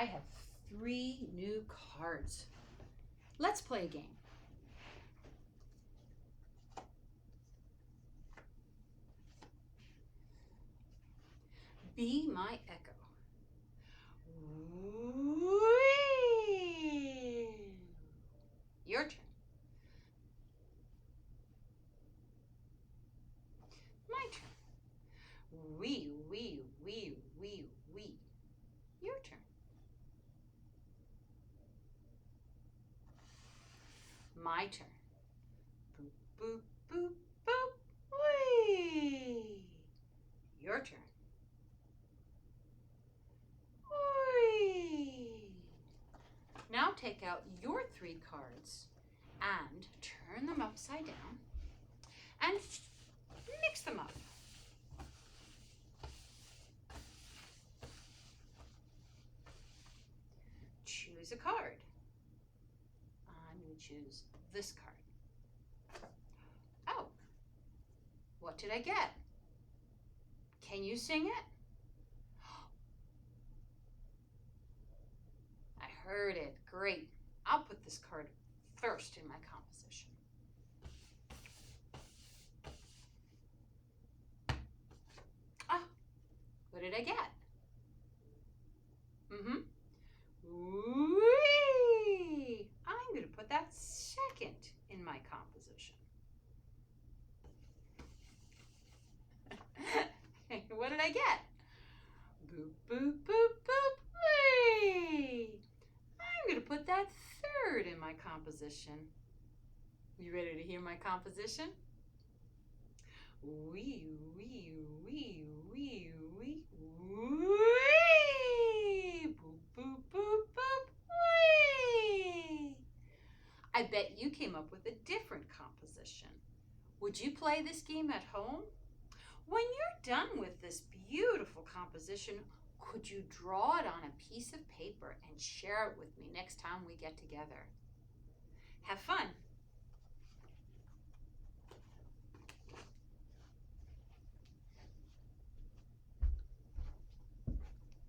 I have 3 new cards. Let's play a game. Be my echo. Whee! Your turn. My turn. Wee, wee, wee, wee, wee. Your turn. My turn. Boop, boop, boop, boop, wee. Your turn. Whee! Now take out your 3 cards and turn them upside down and mix them up. Choose a card. I'm going to choose this card. Oh, what did I get? Can you sing it? I heard it. Great. I'll put this card first in my composition. Ah, what did I get? Whee! I'm going to put that second in my composition. What did I get? Boop, boop, boop, boop, whee! I'm going to put that third in my composition. You ready to hear my composition? Wee, wee, wee, wee, wee, wee! Boop, boop, boop, boop, wee! I bet you came up with a different composition. Would you play this game at home? When you're done with this beautiful composition, could you draw it on a piece of paper and share it with me next time we get together? Have fun.